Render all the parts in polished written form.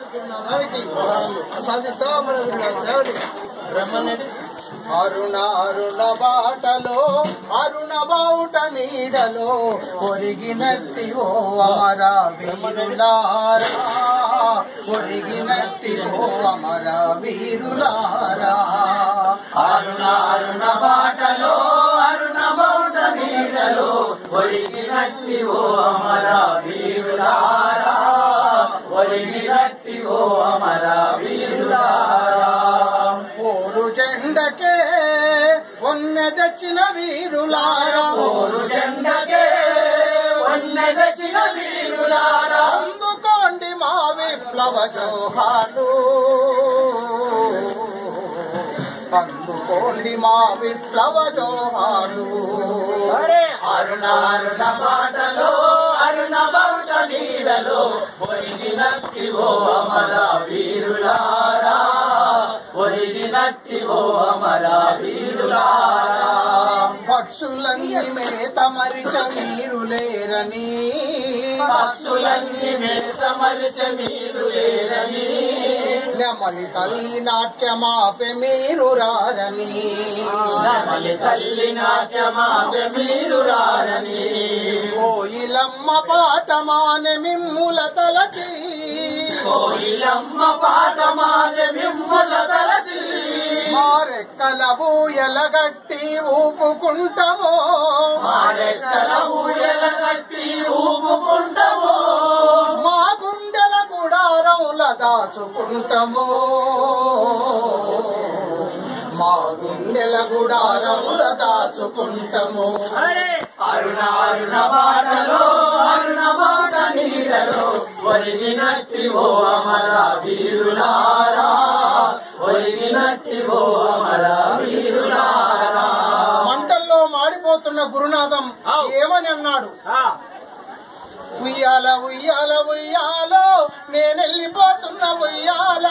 గురునాథానికి సాధిస్తా మన సేవని బ్రహ్మనేటి అరుణ అరుణ బాటలో అరుణ బావుట నీడలో ఒరిగినట్టి ఓ అమర వీరులారా ఒరిగినట్టి ఓ అమర వీరులారా అరుణ అరుణ బాటలో అరుణ బావుట నీడలో ఒరిగినట్టి ఓ అమర వీరులారా ఒరిగినట్టి ఓ అమర వీరులారా పోరు జెండకే వన్నె తెచ్చిన వీరులారా పోరు జెండకే వన్నె తెచ్చిన వీరులారా అందుకోండి మా విప్లవ జోహార్లు అందుకోండి మా విప్లవ జోహార్లు అరుణ అరుణ బాటలో అరుణ బావుట నీడలో ఒరిగినట్టి ఓ అమర వీరులారా ఒరిగినట్టి ఓ అమర వీరులారా పక్షులన్నీ మేత మరిచ మీరు లేరని పక్షులన్నీ మేత మరిచ మీరు లేరని నెమలి తల్లి నాట్యమాపే మీరు రారని నెమలి తల్లి నాట్యమాపే మీరు రారని కోయిలమ్మ పాటమానె మిమ్ముల తలచి కోయిలమ్మ పాటమానె మిమ్ముల తలచి మారెక్కల ఊయలగట్టి ఊపుకుంటామో మారెక్కల ఊయలగట్టి ఊపుకుంటామో మా గుండెల గుడారంల దాచుకుంటామో మా గుండెల గుడారంల దాచుకుంటాము అరుణ అరుణ బాటలో అరుణ బాట నీడలో ఒరిగినట్టి ఓ అమర వీరులారా ఒరిగినట్టి ఓ అమర వీరులారా మంటల్లో మాడిపోతున్న గురునాథం ఏమని అన్నాడు? ఉయ్యాల ఉయ్యాల ఉయ్యాలో నేనెళ్ళిపోతున్న ఉయ్యాల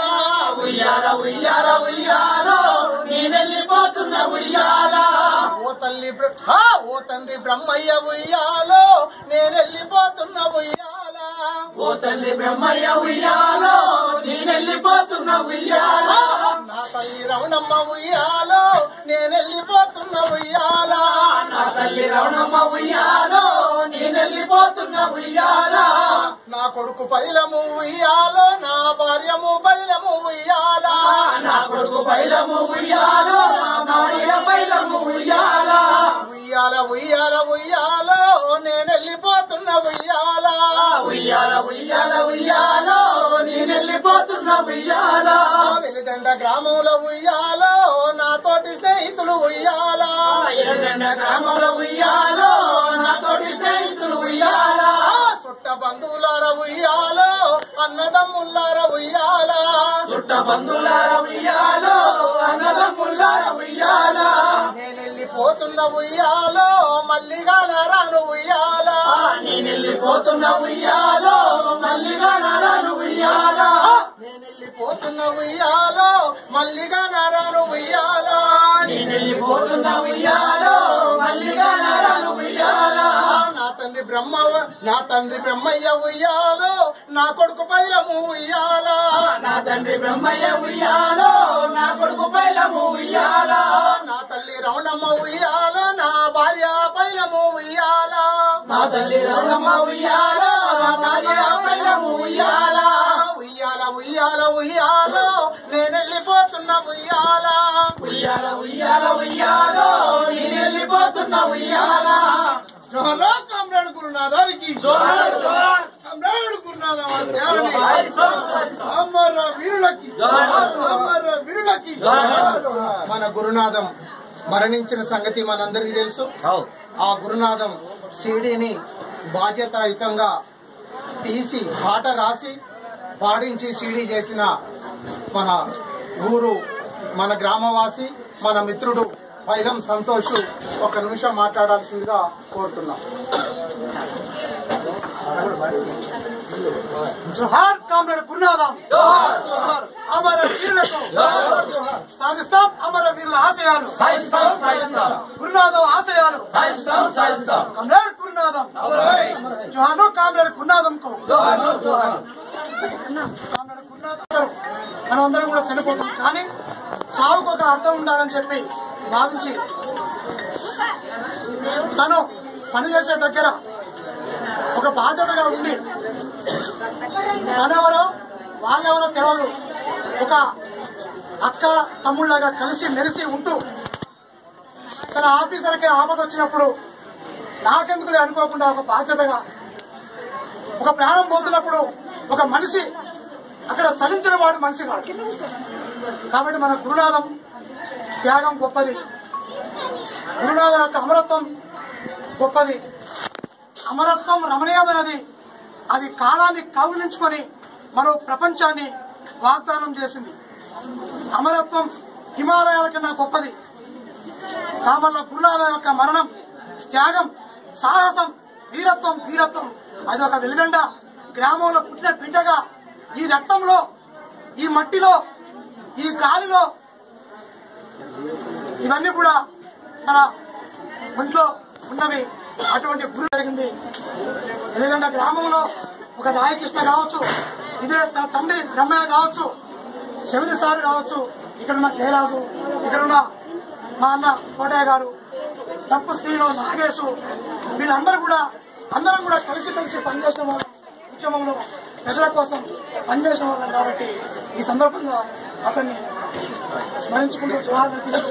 ఉయ్యాల ఉయ్యాల ఉయ్యాలో నేనెళ్ళిపోతున్న ఉయ్యాల ఓ తండ్రి బ్రహ్మయ్య ఉయ్యాలో నేనెళ్ళిపోతున్న ఉయ్యాల ఓ తల్లి బ్రహ్మయ్య ఉయ్యాలో నేనెళ్ళిపోతున్న ఉయ్యాల నా తల్లి రమణమ్మ ఉయ్యాలో నేనెళ్ళిపోతున్న ఉయ్యాల నా తల్లి రమణమ్మ ఉయ్యాలో నేనెళ్ళిపోతున్న ఉయ్యాల నా కొడుకు పైలము ఉయ్యాలో నా భార్యము పైలము ఉయ్యాల నా కొడుకు పైలము ఉయ్యాలో నా భార్య పైలము ఉయ్యాల ఉయ్యాల ఉయ్యాల ఉయ్యాలో నేనెళ్ళిపోతున్న ఉయ్యాల ఉయ్యాల ఉయ్యాల ఉయ్యాలో నేనెళ్ళిపోతున్న ఉయ్యాల వెలిదండ గ్రామంలో ఉయ్యాలో నాతోటి స్నేహితులు ఉయ్యాల ఎలదండ గ్రామంలో ఉయ్యాలో నాతోటి స్నేహితులు ఉయ్యాల చుట్ట బంధువులార ఉయ్యాలో అన్నదమ్ములార ఉయ్యాల చుట్ట బంధువులార ఉయ్యాలో అన్నదమ్ములార ఉయ్యాల నేనెళ్ళిపోతున్న ఉయ్యాలో మల్లిగా నారాను ఉయ్యాల నేనెళ్ళిపోతున్న ఉయ్యాలో మల్లిగా నారాను ఉయ్యాల నేనెళ్ళిపోతున్న ఉయ్యాలో మల్లిగా నారాను ఉయ్యాల నేనెళ్ళిపోతున్న ఉయ్యాలో మల్లిగా నారాను ఉయ్యాల నా తండ్రి బ్రహ్మయ్య ఉయ్యాలో నా కొడుకు పైలము ఉయ్యాల నా తండ్రి బ్రహ్మయ్య ఉయ్యాలో నా కొడుకు పైలము ఉయ్యాల నా తల్లి రమణమ్మ ఉయ్యాలో నా భార్య పైలము ఉయ్యాల నా తల్లి రమణమ్మ ఉయ్యాలో నా భార్య పైలము ఉయ్యాల ఉయ్యాల ఉయ్యాల ఉయ్యాలో నేనెళ్ళిపోతున్న ఉయ్యాల ఉయ్యాల ఉయ్యాల ఉయ్యాలో నేనెళ్ళిపోతున్న ఉయ్యాల కామ్రేడ్ గురునాథానికి కామ్రేడ్ గురునాథ అమర వీరులకి అమర వీరులకి మన గురునాథం మరణించిన సంగతి మనందరికీ తెలుసు. ఆ గురునాథం సీడీని బాధ్యతాయుతంగా తీసి పాట రాసి పాడించి సీడీ చేసిన మన ఊరు మన గ్రామవాసి మన మిత్రుడు పైలం సంతోష్ ఒక నిమిషం మాట్లాడాల్సిందిగా కోరుతున్నాం. జోహార్ కామ్రేడ్ గురునాథం, జోహార్ అమర వీరులకు, సాగిస్తాం అమర వీరుల ఆశయాలు, గురునాథం ఆశయాలు, కామ్రేడ్ గురునాథం. గురునాథం జోహాను కామ్రేడ్ గురునాథం కో మనమందరం కూడా చనిపోతాం. కానీ చావుకు ఒక అర్థం ఉండాలని చెప్పి భావించి తను పనిచేసే దగ్గర ఒక బాధ్యతగా ఉండి తనెవరో వాళ్ళెవరో తెలియదు, ఒక అక్క తమ్ముళ్ళగా కలిసి మెలిసి ఉంటూ తన ఆఫీసర్కి ఆపద వచ్చినప్పుడు నాకెందుకులే అనుకోకుండా ఒక బాధ్యతగా ఒక ప్రాణం పోతున్నప్పుడు ఒక మనిషి అక్కడ చలించిన వాడు మనిషి కాదు. కాబట్టి మన గురునాథం త్యాగం గొప్పది, గురునాథం యొక్క అమరత్వం గొప్పది. అమరత్వం రమణీయమైనది. అది కాలాన్ని కౌగిలించుకొని మరో ప్రపంచాన్ని వాగ్దానం చేసింది. అమరత్వం హిమాలయాల కన్నా గొప్పది. కామల్ల గురునాథం యొక్క మరణం, త్యాగం, సాహసం, వీరత్వం, ధీరత్వం అది ఒక వెలుగండ. గ్రామంలో పుట్టిన బిడ్డగా ఈ రక్తంలో, ఈ మట్టిలో, ఈ గాలిలో ఇవన్నీ కూడా తన ఒంట్లో ఉన్నవి. అటువంటి గురి జరిగింది. వెలుగండ గ్రామంలో ఒక రాయకృష్ణ కావచ్చు, ఇదే తన తండ్రి బ్రహ్మయ్య కావచ్చు, శబరి సారు కావచ్చు, ఇక్కడున్న జయరాజు, ఇక్కడున్న మా అన్న కోటయ్య గారు, తప్పు శ్రీను, నాగేశు, వీళ్ళందరూ కూడా అందరం కూడా కలిసి పనిచేసిన వాళ్ళం. ఉద్యమంలో ప్రజల కోసం పనిచేసిన వాళ్ళం. కాబట్టి ఈ సందర్భంగా అతన్ని స్మరించుకుంటూ జోహార్ అర్పిస్తూ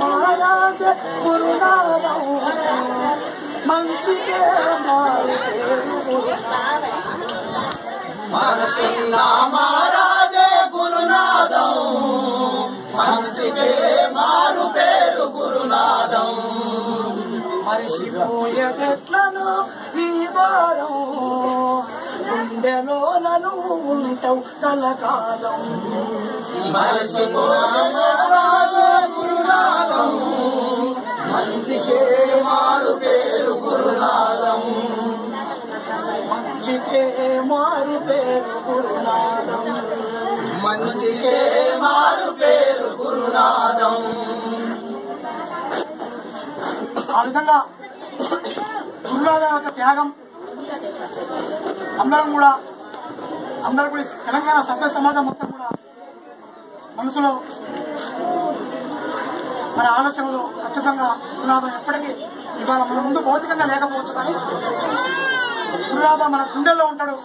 మహారాజ గురునాథం మంచికే మారు మహారాజే గురునాథం మంచికే మారు పేరు గురునాథం. మరిసిపోయేట్లను ఈ వారం గుండెలో నన్ను ఉంటావు కలకాలం. మహారాజే గురునాథం మంచికే మారు పేరు గురునాథం. మంచికే మారు పేరు గురునాథం. మంచికే మారు పేరు గురునాథం. ఆ విధంగా గురునాథం యొక్క త్యాగం అందరూ కూడా తెలంగాణ సభ్య సమాజం మొత్తం కూడా మనసులో మన ఆలోచనలు ఖచ్చితంగా గురునాథం ఎప్పటికీ ఇవాళ మన ముందు భౌతికంగా లేకపోవచ్చు, కానీ గురునాథం మన గుండెల్లో ఉంటాడు.